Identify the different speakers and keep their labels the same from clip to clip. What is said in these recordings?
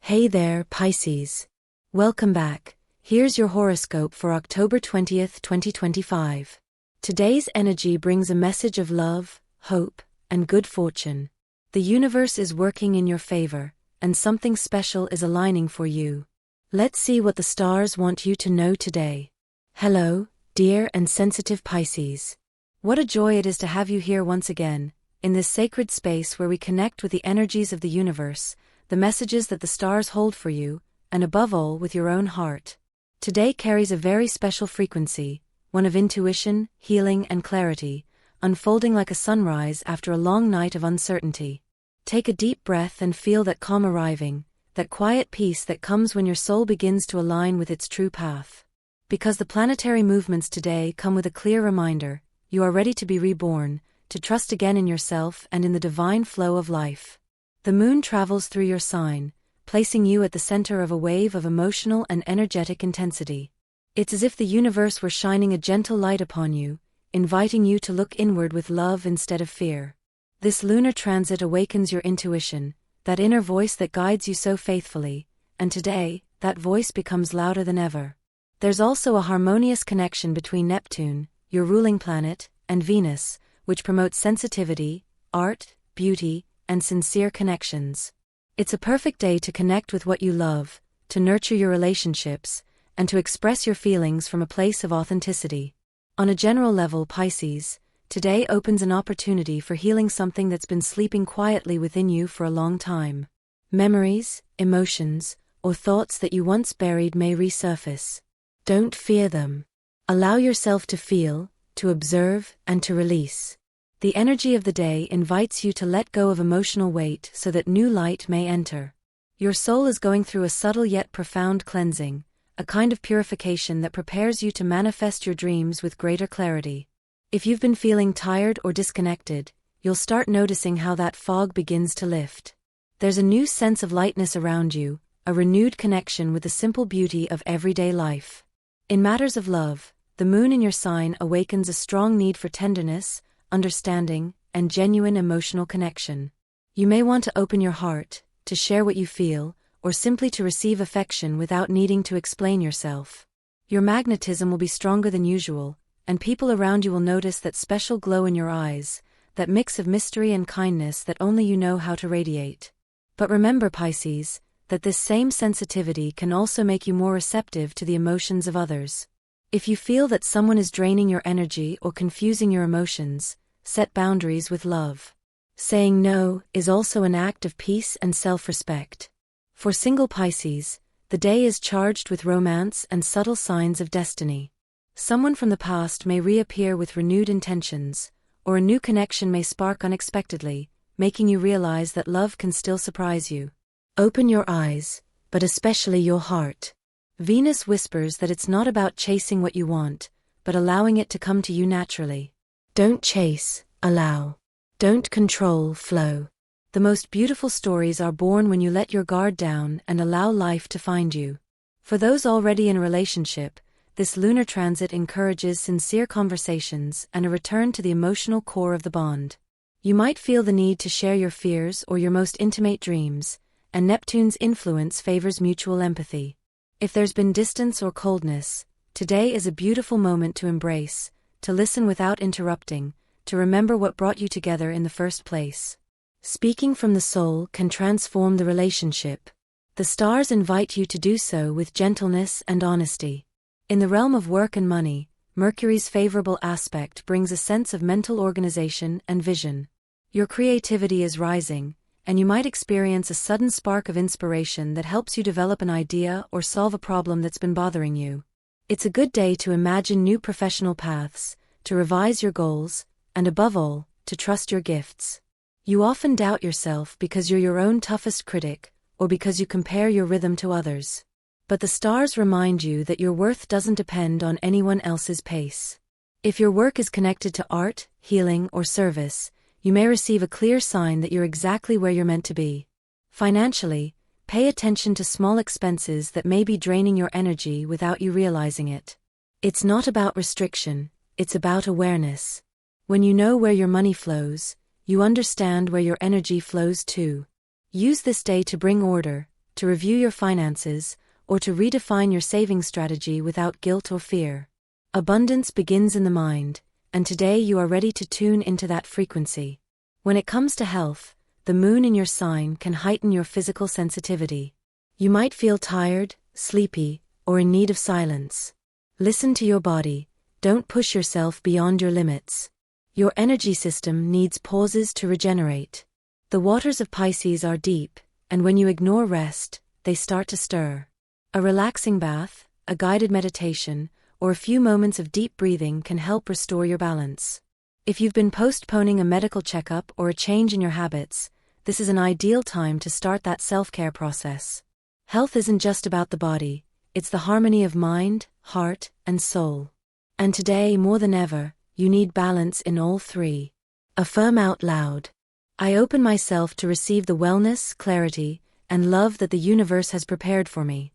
Speaker 1: Hey there, Pisces. Welcome back. Here's your horoscope for October 20th, 2025. Today's energy brings a message of love, hope, and good fortune. The universe is working in your favor, and something special is aligning for you. Let's see what the stars want you to know today. Hello, dear and sensitive Pisces. What a joy it is to have you here once again, in this sacred space where we connect with the energies of the universe, the messages that the stars hold for you, and above all with your own heart. Today carries a very special frequency, one of intuition, healing and clarity, unfolding like a sunrise after a long night of uncertainty. Take a deep breath and feel that calm arriving, that quiet peace that comes when your soul begins to align with its true path. Because the planetary movements today come with a clear reminder, you are ready to be reborn, to trust again in yourself and in the divine flow of life. The moon travels through your sign, placing you at the center of a wave of emotional and energetic intensity. It's as if the universe were shining a gentle light upon you, inviting you to look inward with love instead of fear. This lunar transit awakens your intuition, that inner voice that guides you so faithfully, and today, that voice becomes louder than ever. There's also a harmonious connection between Neptune, your ruling planet, and Venus, which promotes sensitivity, art, beauty, and sincere connections. It's a perfect day to connect with what you love, to nurture your relationships, and to express your feelings from a place of authenticity. On a general level, Pisces, today opens an opportunity for healing something that's been sleeping quietly within you for a long time. Memories, emotions, or thoughts that you once buried may resurface. Don't fear them. Allow yourself to feel, to observe, and to release. The energy of the day invites you to let go of emotional weight so that new light may enter. Your soul is going through a subtle yet profound cleansing, a kind of purification that prepares you to manifest your dreams with greater clarity. If you've been feeling tired or disconnected, you'll start noticing how that fog begins to lift. There's a new sense of lightness around you, a renewed connection with the simple beauty of everyday life. In matters of love, the moon in your sign awakens a strong need for tenderness, understanding, and genuine emotional connection. You may want to open your heart, to share what you feel, or simply to receive affection without needing to explain yourself. Your magnetism will be stronger than usual, and people around you will notice that special glow in your eyes, that mix of mystery and kindness that only you know how to radiate. But remember, Pisces, that this same sensitivity can also make you more receptive to the emotions of others. If you feel that someone is draining your energy or confusing your emotions, set boundaries with love. Saying no is also an act of peace and self-respect. For single Pisces, the day is charged with romance and subtle signs of destiny. Someone from the past may reappear with renewed intentions, or a new connection may spark unexpectedly, making you realize that love can still surprise you. Open your eyes, but especially your heart. Venus whispers that it's not about chasing what you want, but allowing it to come to you naturally. Don't chase, allow. Don't control, flow. The most beautiful stories are born when you let your guard down and allow life to find you. For those already in a relationship, this lunar transit encourages sincere conversations and a return to the emotional core of the bond. You might feel the need to share your fears or your most intimate dreams, and Neptune's influence favors mutual empathy. If there's been distance or coldness, today is a beautiful moment to embrace, to listen without interrupting, to remember what brought you together in the first place. Speaking from the soul can transform the relationship. The stars invite you to do so with gentleness and honesty. In the realm of work and money, Mercury's favorable aspect brings a sense of mental organization and vision. Your creativity is rising, and you might experience a sudden spark of inspiration that helps you develop an idea or solve a problem that's been bothering you. It's a good day to imagine new professional paths, to revise your goals, and above all, to trust your gifts. You often doubt yourself because you're your own toughest critic, or because you compare your rhythm to others. But the stars remind you that your worth doesn't depend on anyone else's pace. If your work is connected to art, healing, or service, you may receive a clear sign that you're exactly where you're meant to be. Financially, pay attention to small expenses that may be draining your energy without you realizing it. It's not about restriction, it's about awareness. When you know where your money flows, you understand where your energy flows too. Use this day to bring order, to review your finances, or to redefine your saving strategy without guilt or fear. Abundance begins in the mind, and today you are ready to tune into that frequency. When it comes to health, the moon in your sign can heighten your physical sensitivity. You might feel tired, sleepy, or in need of silence. Listen to your body, don't push yourself beyond your limits. Your energy system needs pauses to regenerate. The waters of Pisces are deep, and when you ignore rest, they start to stir. A relaxing bath, a guided meditation, or a few moments of deep breathing can help restore your balance. If you've been postponing a medical checkup or a change in your habits, this is an ideal time to start that self-care process. Health isn't just about the body, it's the harmony of mind, heart, and soul. And today, more than ever, you need balance in all three. Affirm out loud. I open myself to receive the wellness, clarity, and love that the universe has prepared for me.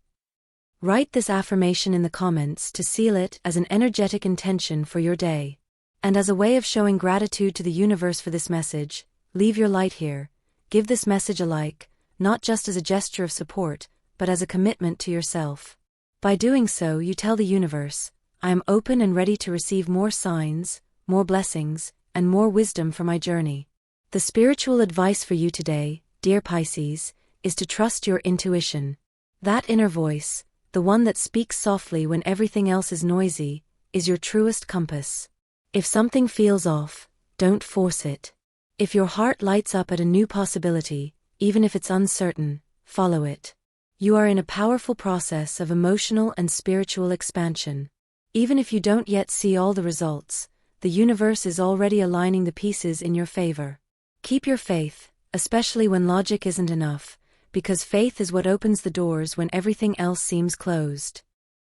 Speaker 1: Write this affirmation in the comments to seal it as an energetic intention for your day. And as a way of showing gratitude to the universe for this message, leave your light here. Give this message a like, not just as a gesture of support, but as a commitment to yourself. By doing so, you tell the universe, I am open and ready to receive more signs, more blessings, and more wisdom for my journey. The spiritual advice for you today, dear Pisces, is to trust your intuition. That inner voice, the one that speaks softly when everything else is noisy, is your truest compass. If something feels off, don't force it. If your heart lights up at a new possibility, even if it's uncertain, follow it. You are in a powerful process of emotional and spiritual expansion. Even if you don't yet see all the results, the universe is already aligning the pieces in your favor. Keep your faith, especially when logic isn't enough, because faith is what opens the doors when everything else seems closed.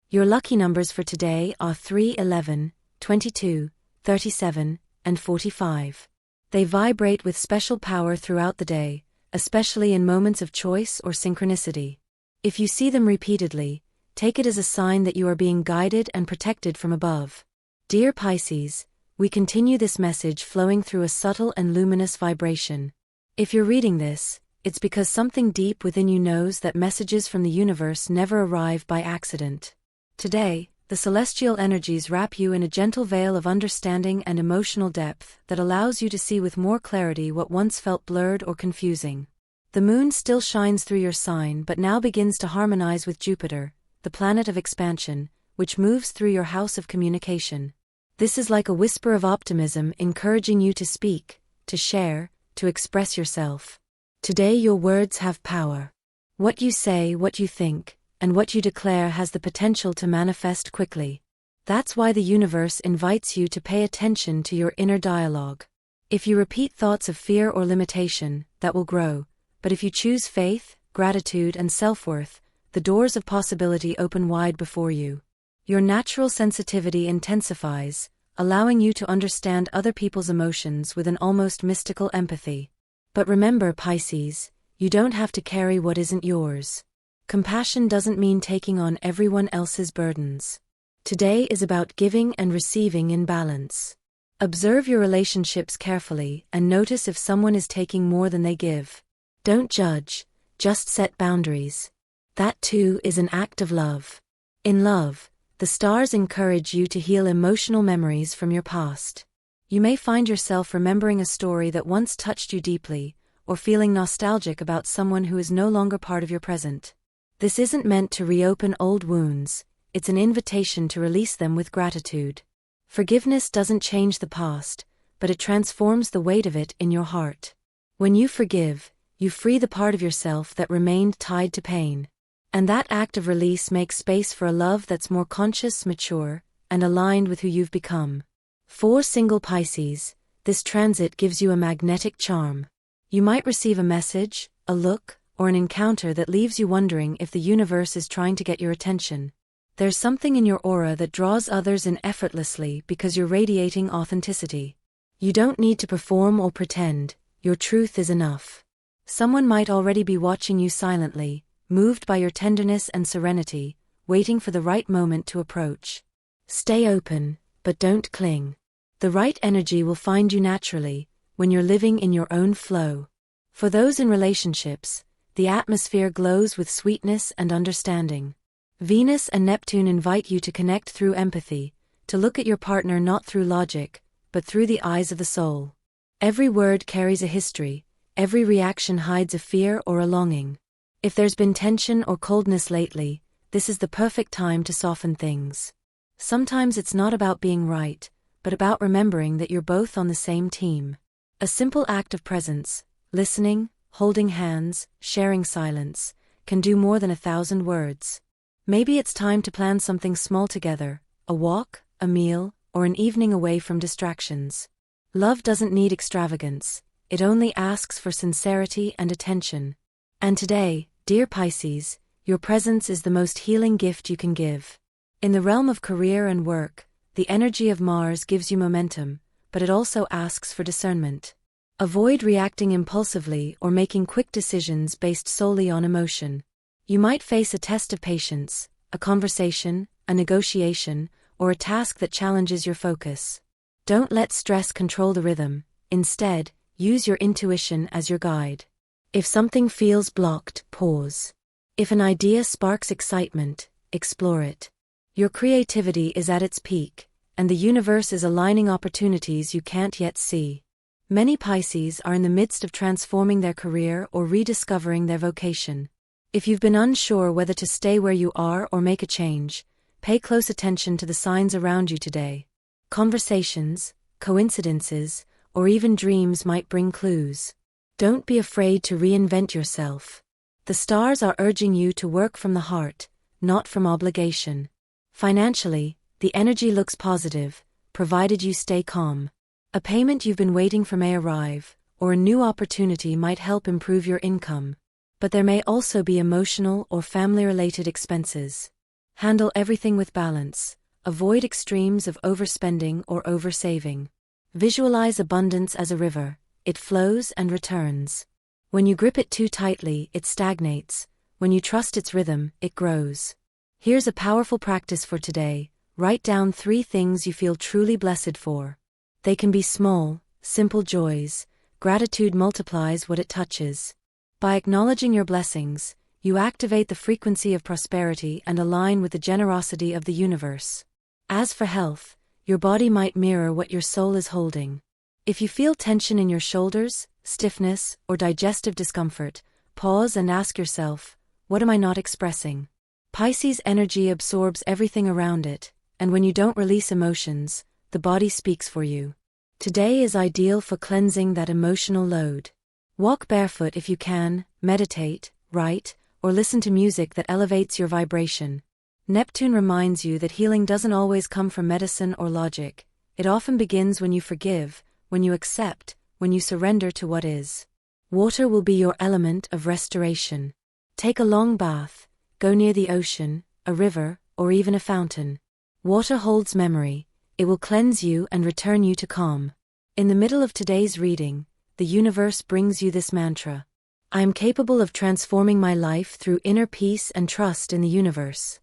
Speaker 1: Your lucky numbers for today are 3, 11, 22, 37, and 45. They vibrate with special power throughout the day, especially in moments of choice or synchronicity. If you see them repeatedly, take it as a sign that you are being guided and protected from above. Dear Pisces, we continue this message flowing through a subtle and luminous vibration. If you're reading this, it's because something deep within you knows that messages from the universe never arrive by accident. Today, the celestial energies wrap you in a gentle veil of understanding and emotional depth that allows you to see with more clarity what once felt blurred or confusing. The moon still shines through your sign but now begins to harmonize with Jupiter, the planet of expansion, which moves through your house of communication. This is like a whisper of optimism encouraging you to speak, to share, to express yourself. Today your words have power. What you say, what you think, and what you declare has the potential to manifest quickly. That's why the universe invites you to pay attention to your inner dialogue. If you repeat thoughts of fear or limitation, that will grow, but if you choose faith, gratitude, and self-worth, the doors of possibility open wide before you. Your natural sensitivity intensifies, allowing you to understand other people's emotions with an almost mystical empathy. But remember, Pisces, you don't have to carry what isn't yours. Compassion doesn't mean taking on everyone else's burdens. Today is about giving and receiving in balance. Observe your relationships carefully and notice if someone is taking more than they give. Don't judge, just set boundaries. That too is an act of love. In love, the stars encourage you to heal emotional memories from your past. You may find yourself remembering a story that once touched you deeply, or feeling nostalgic about someone who is no longer part of your present. This isn't meant to reopen old wounds, it's an invitation to release them with gratitude. Forgiveness doesn't change the past, but it transforms the weight of it in your heart. When you forgive, you free the part of yourself that remained tied to pain. And that act of release makes space for a love that's more conscious, mature, and aligned with who you've become. For single Pisces, this transit gives you a magnetic charm. You might receive a message, a look, or an encounter that leaves you wondering if the universe is trying to get your attention. There's something in your aura that draws others in effortlessly because you're radiating authenticity. You don't need to perform or pretend, your truth is enough. Someone might already be watching you silently, moved by your tenderness and serenity, waiting for the right moment to approach. Stay open, but don't cling. The right energy will find you naturally, when you're living in your own flow. For those in relationships, The atmosphere glows with sweetness and understanding. Venus and Neptune invite you to connect through empathy, to look at your partner not through logic, but through the eyes of the soul. Every word carries a history, every reaction hides a fear or a longing. If there's been tension or coldness lately, this is the perfect time to soften things. Sometimes it's not about being right, but about remembering that you're both on the same team. A simple act of presence, listening, holding hands, sharing silence, can do more than 1,000 words. Maybe it's time to plan something small together, a walk, a meal, or an evening away from distractions. Love doesn't need extravagance, it only asks for sincerity and attention. And today, dear Pisces, your presence is the most healing gift you can give. In the realm of career and work, the energy of Mars gives you momentum, but it also asks for discernment. Avoid reacting impulsively or making quick decisions based solely on emotion. You might face a test of patience, a conversation, a negotiation, or a task that challenges your focus. Don't let stress control the rhythm, instead, use your intuition as your guide. If something feels blocked, pause. If an idea sparks excitement, explore it. Your creativity is at its peak, and the universe is aligning opportunities you can't yet see. Many Pisces are in the midst of transforming their career or rediscovering their vocation. If you've been unsure whether to stay where you are or make a change, pay close attention to the signs around you today. Conversations, coincidences, or even dreams might bring clues. Don't be afraid to reinvent yourself. The stars are urging you to work from the heart, not from obligation. Financially, the energy looks positive, provided you stay calm. A payment you've been waiting for may arrive, or a new opportunity might help improve your income. But there may also be emotional or family-related expenses. Handle everything with balance. Avoid extremes of overspending or oversaving. Visualize abundance as a river. It flows and returns. When you grip it too tightly, it stagnates. When you trust its rhythm, it grows. Here's a powerful practice for today. Write down 3 things you feel truly blessed for. They can be small, simple joys. Gratitude multiplies what it touches. By acknowledging your blessings, you activate the frequency of prosperity and align with the generosity of the universe. As for health, your body might mirror what your soul is holding. If you feel tension in your shoulders, stiffness, or digestive discomfort, pause and ask yourself, what am I not expressing? Pisces energy absorbs everything around it, and when you don't release emotions, the body speaks for you. Today is ideal for cleansing that emotional load. Walk barefoot if you can, meditate, write, or listen to music that elevates your vibration. Neptune reminds you that healing doesn't always come from medicine or logic. It often begins when you forgive, when you accept, when you surrender to what is. Water will be your element of restoration. Take a long bath, go near the ocean, a river, or even a fountain. Water holds memory. It will cleanse you and return you to calm. In the middle of today's reading, the universe brings you this mantra. I am capable of transforming my life through inner peace and trust in the universe.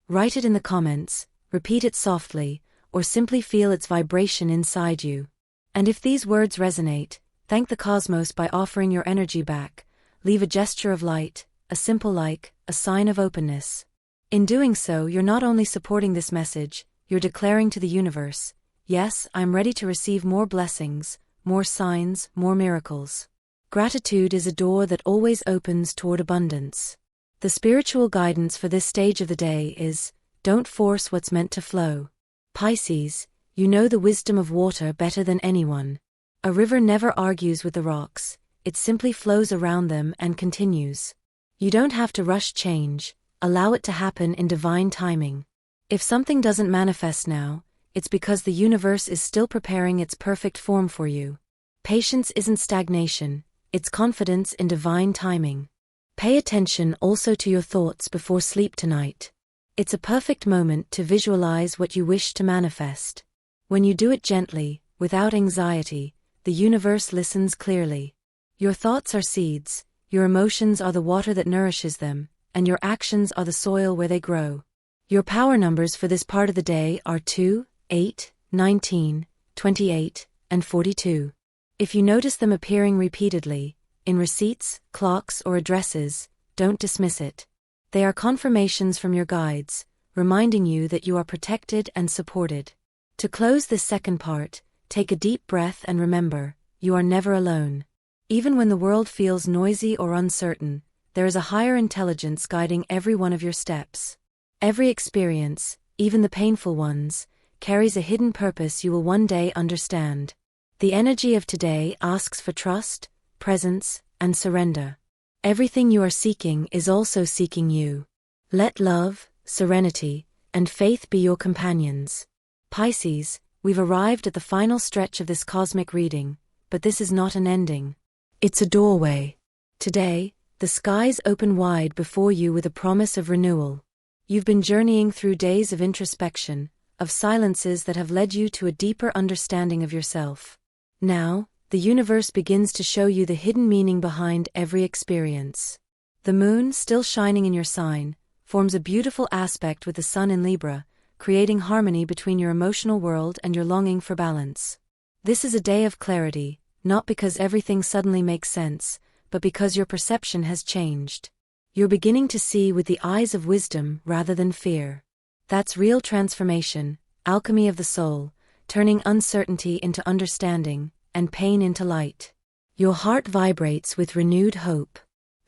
Speaker 1: Write it in the comments, repeat it softly, or simply feel its vibration inside you. And if these words resonate, thank the cosmos by offering your energy back. Leave a gesture of light, a simple like, a sign of openness. In doing so, you're not only supporting this message, you're declaring to the universe, yes, I'm ready to receive more blessings, more signs, more miracles. Gratitude is a door that always opens toward abundance. The spiritual guidance for this stage of the day is, don't force what's meant to flow. Pisces, you know the wisdom of water better than anyone. A river never argues with the rocks, it simply flows around them and continues. You don't have to rush change, allow it to happen in divine timing. If something doesn't manifest now, it's because the universe is still preparing its perfect form for you. Patience isn't stagnation, it's confidence in divine timing. Pay attention also to your thoughts before sleep tonight. It's a perfect moment to visualize what you wish to manifest. When you do it gently, without anxiety, the universe listens clearly. Your thoughts are seeds, your emotions are the water that nourishes them, and your actions are the soil where they grow. Your power numbers for this part of the day are 2, 8, 19, 28, and 42. If you notice them appearing repeatedly, in receipts, clocks, or addresses, don't dismiss it. They are confirmations from your guides, reminding you that you are protected and supported. To close this second part, take a deep breath and remember, you are never alone. Even when the world feels noisy or uncertain, there is a higher intelligence guiding every one of your steps. Every experience, even the painful ones, carries a hidden purpose you will one day understand. The energy of today asks for trust, presence, and surrender. Everything you are seeking is also seeking you. Let love, serenity, and faith be your companions. Pisces, we've arrived at the final stretch of this cosmic reading, but this is not an ending. It's a doorway. Today, the skies open wide before you with a promise of renewal. You've been journeying through days of introspection, of silences that have led you to a deeper understanding of yourself. Now, the universe begins to show you the hidden meaning behind every experience. The moon, still shining in your sign, forms a beautiful aspect with the sun in Libra, creating harmony between your emotional world and your longing for balance. This is a day of clarity, not because everything suddenly makes sense, but because your perception has changed. You're beginning to see with the eyes of wisdom rather than fear. That's real transformation, alchemy of the soul, turning uncertainty into understanding, and pain into light. Your heart vibrates with renewed hope.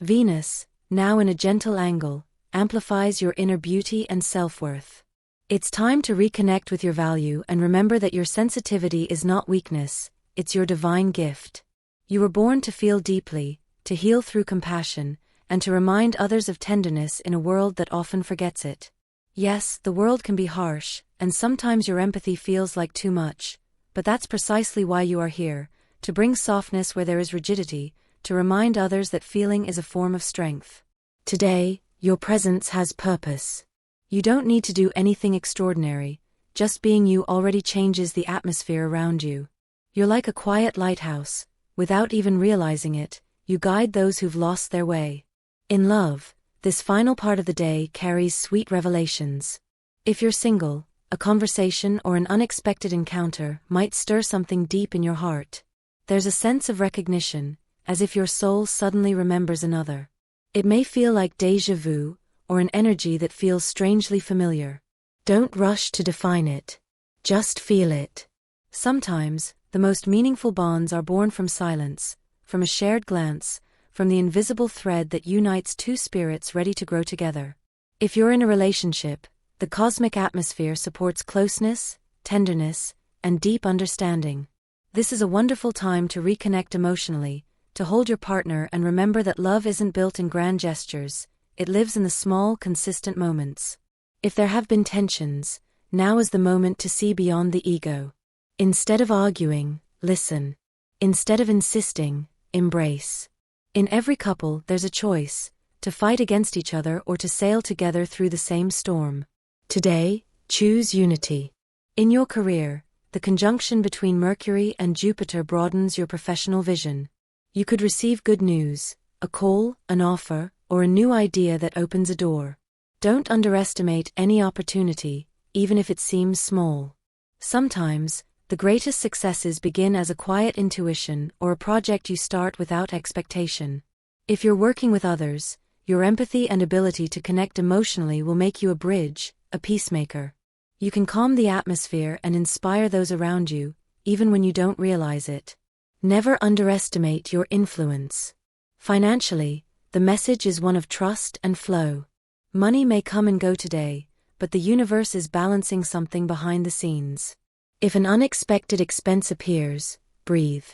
Speaker 1: Venus, now in a gentle angle, amplifies your inner beauty and self-worth. It's time to reconnect with your value and remember that your sensitivity is not weakness, it's your divine gift. You were born to feel deeply, to heal through compassion, and to remind others of tenderness in a world that often forgets it. Yes, the world can be harsh, and sometimes your empathy feels like too much, but that's precisely why you are here, to bring softness where there is rigidity, to remind others that feeling is a form of strength. Today, your presence has purpose. You don't need to do anything extraordinary, just being you already changes the atmosphere around you. You're like a quiet lighthouse, without even realizing it, you guide those who've lost their way. In love, this final part of the day carries sweet revelations. If you're single, a conversation or an unexpected encounter might stir something deep in your heart. There's a sense of recognition, as if your soul suddenly remembers another. It may feel like déjà vu, or an energy that feels strangely familiar. Don't rush to define it. Just feel it. Sometimes, the most meaningful bonds are born from silence, from a shared glance, from the invisible thread that unites two spirits ready to grow together. If you're in a relationship, the cosmic atmosphere supports closeness, tenderness, and deep understanding. This is a wonderful time to reconnect emotionally, to hold your partner and remember that love isn't built in grand gestures, it lives in the small, consistent moments. If there have been tensions, now is the moment to see beyond the ego. Instead of arguing, listen. Instead of insisting, embrace. In every couple, there's a choice, to fight against each other or to sail together through the same storm. Today, choose unity. In your career, the conjunction between Mercury and Jupiter broadens your professional vision. You could receive good news, a call, an offer, or a new idea that opens a door. Don't underestimate any opportunity, even if it seems small. Sometimes, the greatest successes begin as a quiet intuition or a project you start without expectation. If you're working with others, your empathy and ability to connect emotionally will make you a bridge, a peacemaker. You can calm the atmosphere and inspire those around you, even when you don't realize it. Never underestimate your influence. Financially, the message is one of trust and flow. Money may come and go today, but the universe is balancing something behind the scenes. If an unexpected expense appears, breathe.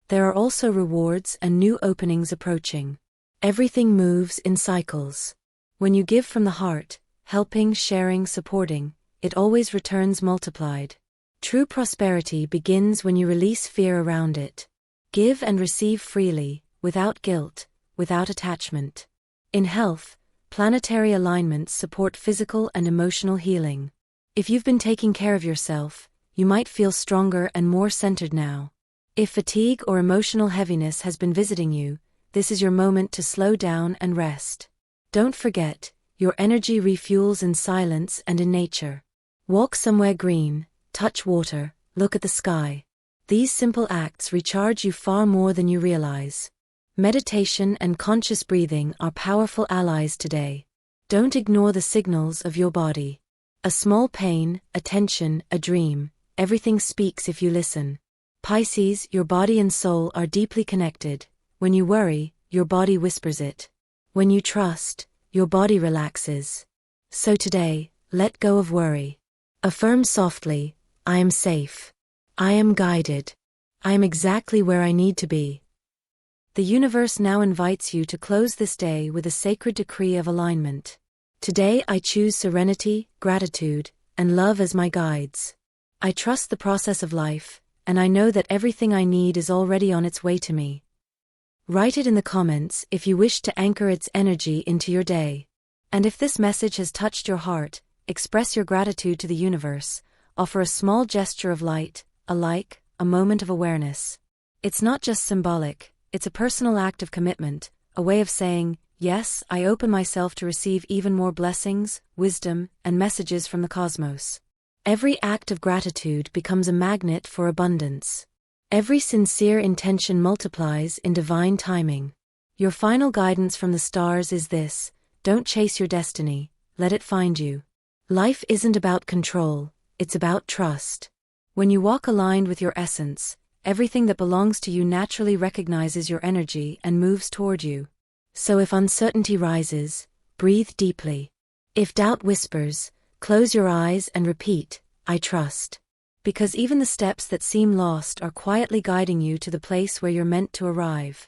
Speaker 1: There are also rewards and new openings approaching. Everything moves in cycles. When you give from the heart, helping, sharing, supporting, it always returns multiplied. True prosperity begins when you release fear around it. Give and receive freely, without guilt, without attachment. In health, planetary alignments support physical and emotional healing. If you've been taking care of yourself, you might feel stronger and more centered now. If fatigue or emotional heaviness has been visiting you, this is your moment to slow down and rest. Don't forget, your energy refuels in silence and in nature. Walk somewhere green, touch water, look at the sky. These simple acts recharge you far more than you realize. Meditation and conscious breathing are powerful allies today. Don't ignore the signals of your body. A small pain, a tension, a dream, everything speaks if you listen. Pisces, your body and soul are deeply connected. When you worry, your body whispers it. When you trust, your body relaxes. So today, let go of worry. Affirm softly, I am safe. I am guided. I am exactly where I need to be. The universe now invites you to close this day with a sacred decree of alignment. Today I choose serenity, gratitude, and love as my guides. I trust the process of life, and I know that everything I need is already on its way to me. Write it in the comments if you wish to anchor its energy into your day. And if this message has touched your heart, express your gratitude to the universe, offer a small gesture of light, a like, a moment of awareness. It's not just symbolic, it's a personal act of commitment, a way of saying, yes, I open myself to receive even more blessings, wisdom, and messages from the cosmos. Every act of gratitude becomes a magnet for abundance. Every sincere intention multiplies in divine timing. Your final guidance from the stars is this: don't chase your destiny, let it find you. Life isn't about control, it's about trust. When you walk aligned with your essence, everything that belongs to you naturally recognizes your energy and moves toward you. So if uncertainty rises, breathe deeply. If doubt whispers, close your eyes and repeat, I trust. Because even the steps that seem lost are quietly guiding you to the place where you're meant to arrive.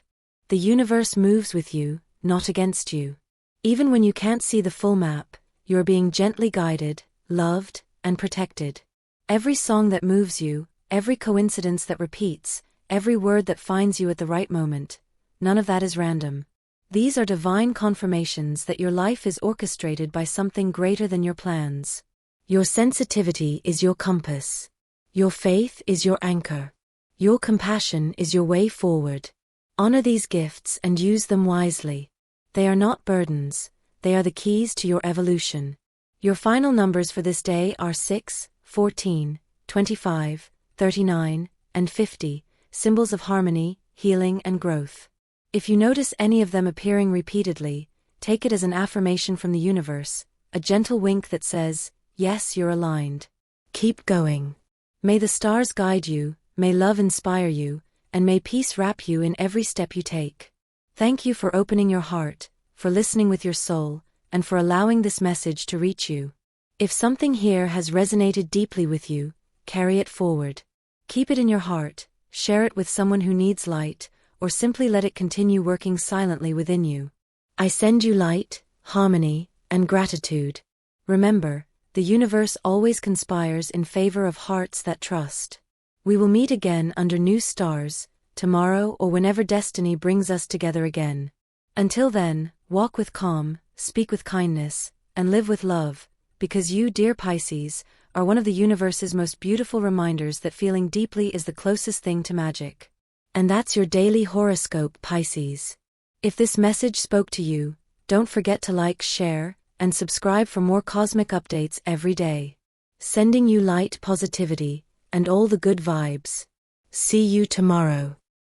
Speaker 1: The universe moves with you, not against you. Even when you can't see the full map, you're being gently guided, loved, and protected. Every song that moves you, every coincidence that repeats, every word that finds you at the right moment, none of that is random. These are divine confirmations that your life is orchestrated by something greater than your plans. Your sensitivity is your compass. Your faith is your anchor. Your compassion is your way forward. Honor these gifts and use them wisely. They are not burdens, they are the keys to your evolution. Your final numbers for this day are 6, 14, 25, 39, and 50, symbols of harmony, healing, and growth. If you notice any of them appearing repeatedly, take it as an affirmation from the universe, a gentle wink that says, yes, you're aligned. Keep going. May the stars guide you, may love inspire you, and may peace wrap you in every step you take. Thank you for opening your heart, for listening with your soul, and for allowing this message to reach you. If something here has resonated deeply with you, carry it forward. Keep it in your heart, share it with someone who needs light, or simply let it continue working silently within you. I send you light, harmony, and gratitude. Remember, the universe always conspires in favor of hearts that trust. We will meet again under new stars, tomorrow or whenever destiny brings us together again. Until then, walk with calm, speak with kindness, and live with love, because you, dear Pisces, are one of the universe's most beautiful reminders that feeling deeply is the closest thing to magic. And that's your daily horoscope, Pisces. If this message spoke to you, don't forget to like, share, and subscribe for more cosmic updates every day. Sending you light, positivity, and all the good vibes. See you tomorrow.